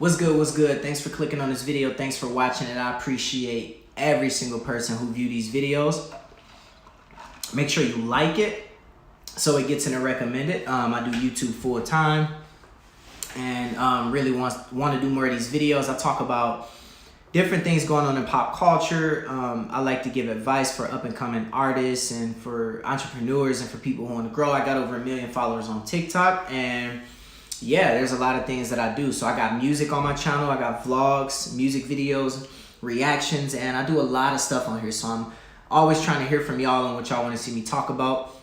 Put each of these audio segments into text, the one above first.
What's good, what's good? Thanks for clicking on this video. Thanks for watching it. I appreciate every single person who view these videos. Make sure you like it so it gets in the recommended. I do YouTube full time and really want to do more of these videos. I talk about different things going on in pop culture. I like to give advice for up and coming artists and for entrepreneurs and for people who want to grow. I got over 1 million followers on TikTok, and yeah, there's a lot of things that I do. So I got music on my channel, I got vlogs, music videos, reactions, and I do a lot of stuff on here. So I'm always trying to hear from y'all on what y'all want to see me talk about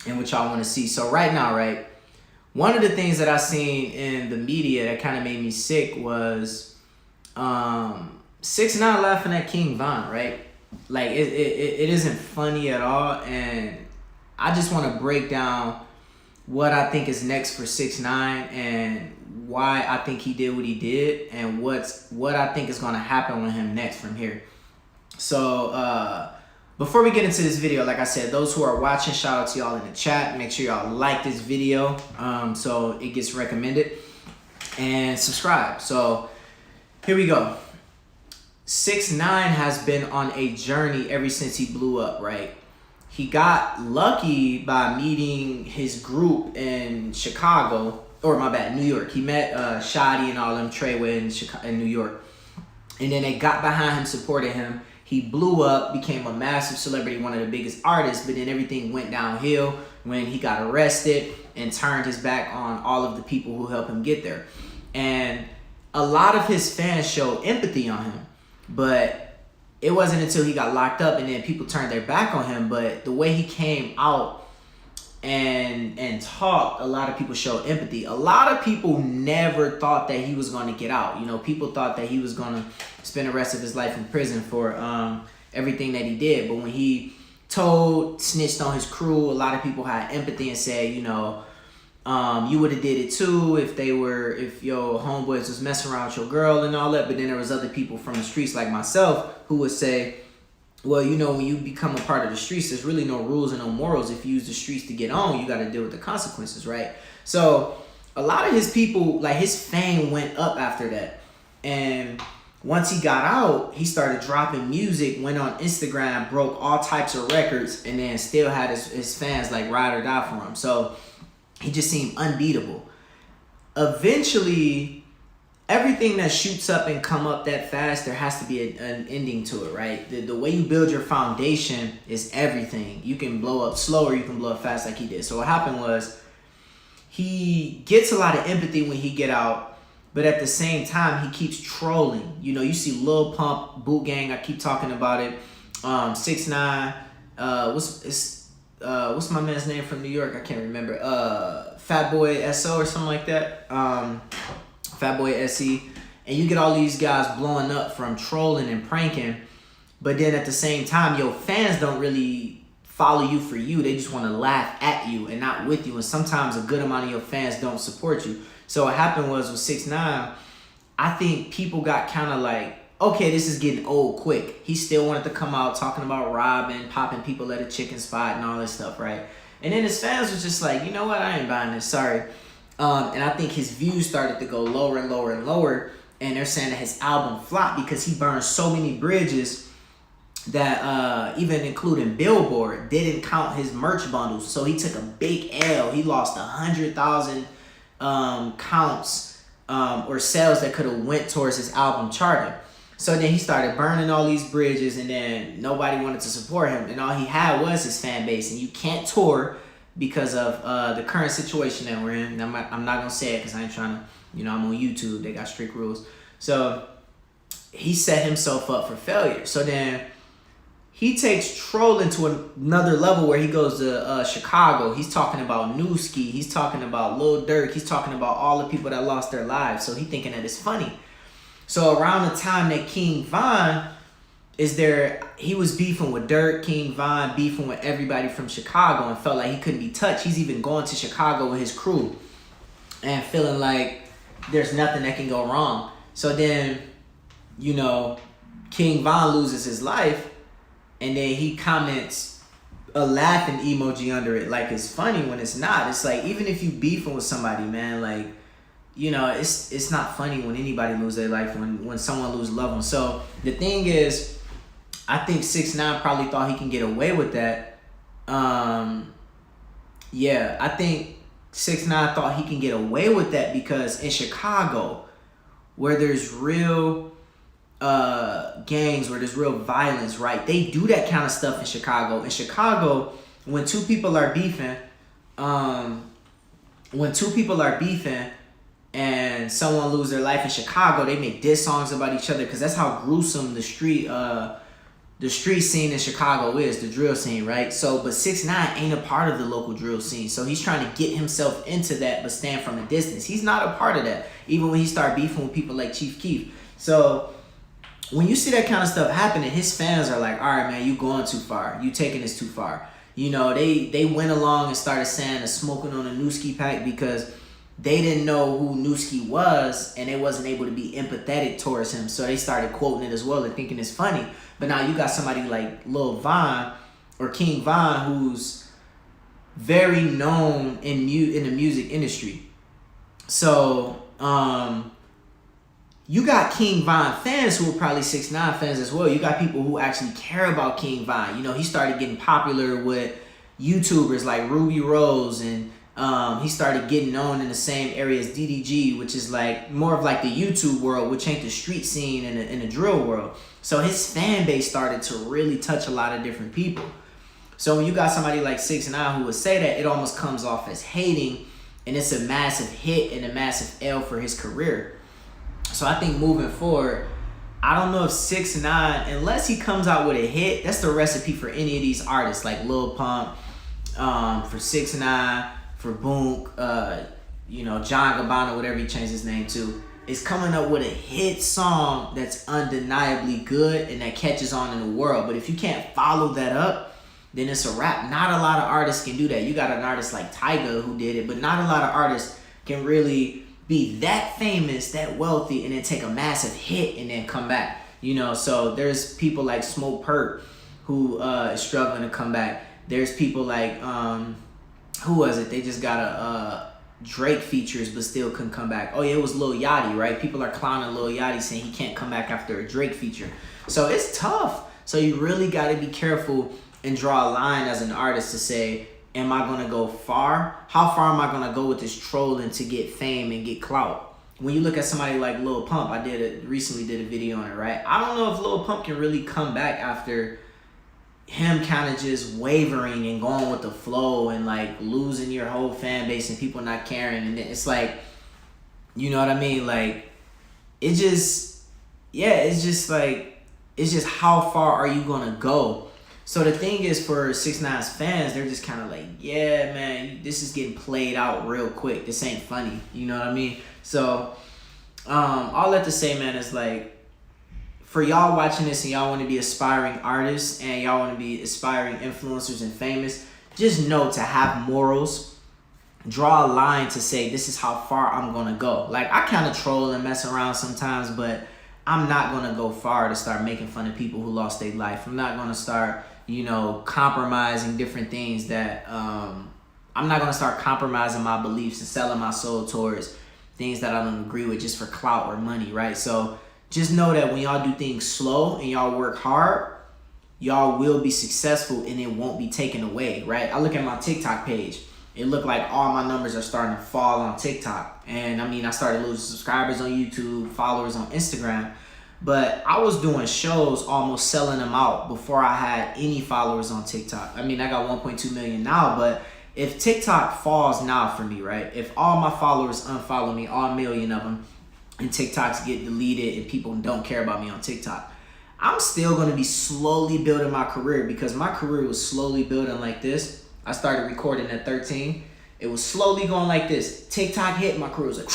and what y'all want to see. So right now, right, one of the things that I seen in the media that kind of made me sick was 6ix9ine laughing at King Von, right? Like it isn't funny at all, and I just want to break down what I think is next for 6ix9ine and why I think he did what he did and what I think is going to happen with him next from here. So before we get into this video, like I said, those who are watching, shout out to y'all in the chat. Make sure y'all like this video so it gets recommended, and subscribe. So here we go. 6ix9ine has been on a journey ever since he blew up, right? He got lucky by meeting his group in Chicago, or my bad, New York. He met Shotty and all them, Treyway in New York. And then they got behind him, supported him. He blew up, became a massive celebrity, one of the biggest artists, but then everything went downhill when he got arrested and turned his back on all of the people who helped him get there. And a lot of his fans showed empathy on him, but it wasn't until he got locked up and then people turned their back on him. But the way he came out and talked, a lot of people showed empathy. A lot of people never thought that he was going to get out. You know, people thought that he was going to spend the rest of his life in prison for everything that he did. But when he snitched on his crew, a lot of people had empathy and said, you know, you would have did it too if your homeboys was messing around with your girl and all that. But then there was other people from the streets like myself who would say, well, you know, when you become a part of the streets, there's really no rules and no morals. If you use the streets to get on, you got to deal with the consequences, right? So a lot of his people, like his fame went up after that. And once he got out, he started dropping music, went on Instagram, broke all types of records, and then still had his fans like ride or die for him. So he just seemed unbeatable. Eventually, everything that shoots up and come up that fast, there has to be an ending to it, right? The way you build your foundation is everything. You can blow up slow or you can blow up fast like he did. So what happened was he gets a lot of empathy when he get out, but at the same time, he keeps trolling. You know, you see Lil Pump, Boot Gang, I keep talking about it. 6ix9ine, what's my man's name from New York? I can't remember. Fatboy SO or something like that. Fatboy SE. And you get all these guys blowing up from trolling and pranking. But then at the same time, your fans don't really follow you for you. They just want to laugh at you and not with you. And sometimes a good amount of your fans don't support you. So what happened was with 6ix9ine, I think people got kind of like, okay, this is getting old quick. He still wanted to come out talking about robbing, popping people at a chicken spot and all this stuff, right? And then his fans was just like, you know what? I ain't buying this. Sorry. And I think his views started to go lower and lower and lower. And they're saying that his album flopped because he burned so many bridges that even including Billboard didn't count his merch bundles. So he took a big L. He lost 100,000 counts or sales that could have went towards his album charting. So then he started burning all these bridges, and then nobody wanted to support him. And all he had was his fan base. And you can't tour because of the current situation that we're in. I'm not going to say it because I ain't trying to, you know, I'm on YouTube. They got strict rules. So he set himself up for failure. So then he takes trolling to another level where he goes to Chicago. He's talking about Newski. He's talking about Lil Durk. He's talking about all the people that lost their lives. So he's thinking that it's funny. So around the time that King Von is there, he was beefing with Durk, King Von, beefing with everybody from Chicago and felt like he couldn't be touched. He's even going to Chicago with his crew and feeling like there's nothing that can go wrong. So then, you know, King Von loses his life, and then he comments a laughing emoji under it like it's funny when it's not. It's like, even if you beefing with somebody, man, like, you know, it's not funny when anybody lose their life, when someone lose loved ones. So the thing is, I think 6ix9ine probably thought he can get away with that. Yeah, I think 6ix9ine thought he can get away with that because in Chicago, where there's real gangs, where there's real violence, right? They do that kind of stuff in Chicago. In Chicago, when two people are beefing, and someone lose their life in Chicago, they make diss songs about each other because that's how gruesome the street scene in Chicago is, the drill scene, right? So, but 6ix9ine ain't a part of the local drill scene, so he's trying to get himself into that, but stand from a distance. He's not a part of that, even when he start beefing with people like Chief Keef. So, when you see that kind of stuff happening, his fans are like, all right, man, you going too far. You taking this too far. You know, they went along and started saying the smoking on a Newski pack because they didn't know who Newski was and they wasn't able to be empathetic towards him. So they started quoting it as well and thinking it's funny. But now you got somebody like Lil Von or King Von who's very known in the music industry. So you got King Von fans who are probably 6ix9ine fans as well. You got people who actually care about King Von. You know, he started getting popular with YouTubers like Ruby Rose, and he started getting known in the same area as DDG, which is like more of like the YouTube world, which ain't the street scene in the drill world. So his fan base started to really touch a lot of different people. So when you got somebody like 6ix9ine who would say that, it almost comes off as hating, and it's a massive hit and a massive L for his career. So I think moving forward, I don't know if 6ix9ine, unless he comes out with a hit, that's the recipe for any of these artists like Lil Pump, for 6ix9ine, for Boonk, you know, John Gabbana, whatever he changed his name to, is coming up with a hit song that's undeniably good and that catches on in the world. But if you can't follow that up, then it's a wrap. Not a lot of artists can do that. You got an artist like Tyga who did it, but not a lot of artists can really be that famous, that wealthy, and then take a massive hit and then come back. You know, so there's people like Smoke Perp who is struggling to come back. There's people like, who was it? They just got a Drake features but still couldn't come back. Oh yeah, it was Lil Yachty, right? People are clowning Lil Yachty saying he can't come back after a Drake feature. So it's tough. So you really got to be careful and draw a line as an artist to say, am I going to go far? How far am I going to go with this trolling to get fame and get clout? When you look at somebody like Lil Pump, I recently did a video on it, right? I don't know if Lil Pump can really come back after him kind of just wavering and going with the flow and like losing your whole fan base and people not caring. And it's like, you know what I mean? Like, it just, yeah, it's just like, it's just how far are you going to go? So the thing is, for 6ix9ine's fans, they're just kind of like, yeah, man, this is getting played out real quick. This ain't funny. You know what I mean? So all that to say, man, is like, for y'all watching this and y'all want to be aspiring artists and y'all want to be aspiring influencers and famous, just know to have morals. Draw a line to say, this is how far I'm going to go. Like, I kind of troll and mess around sometimes, but I'm not going to go far to start making fun of people who lost their life. I'm not going to start, you know, compromising different things that, I'm not going to start compromising my beliefs and selling my soul towards things that I don't agree with just for clout or money, right? So just know that when y'all do things slow and y'all work hard, y'all will be successful and it won't be taken away, right? I look at my TikTok page. It looked like all my numbers are starting to fall on TikTok. And I mean, I started losing subscribers on YouTube, followers on Instagram. But I was doing shows, almost selling them out before I had any followers on TikTok. I mean, I got 1.2 million now, but if TikTok falls now for me, right? If all my followers unfollow me, all 1 million of them, and TikToks get deleted and people don't care about me on TikTok, I'm still going to be slowly building my career, because my career was slowly building like this. I started recording at 13. It was slowly going like this. TikTok hit, my career was like,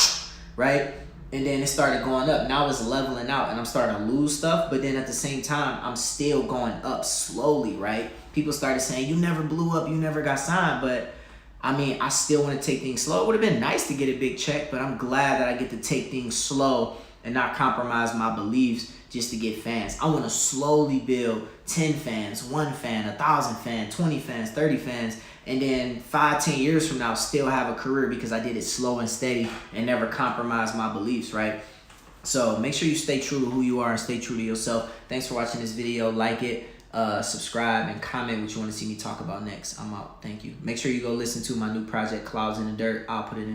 right? And then it started going up. Now it's leveling out and I'm starting to lose stuff. But then at the same time, I'm still going up slowly, right? People started saying, you never blew up, you never got signed. But I mean, I still want to take things slow. It would have been nice to get a big check, but I'm glad that I get to take things slow and not compromise my beliefs just to get fans. I want to slowly build 10 fans, 1 fan, 1,000 fans, 20 fans, 30 fans, and then 5-10 years from now still have a career because I did it slow and steady and never compromise my beliefs, right? So make sure you stay true to who you are and stay true to yourself. Thanks for watching this video. Like it, subscribe, and comment what you want to see me talk about next. I'm out. Thank you. Make sure you go listen to my new project, Clouds in the Dirt. I'll put it in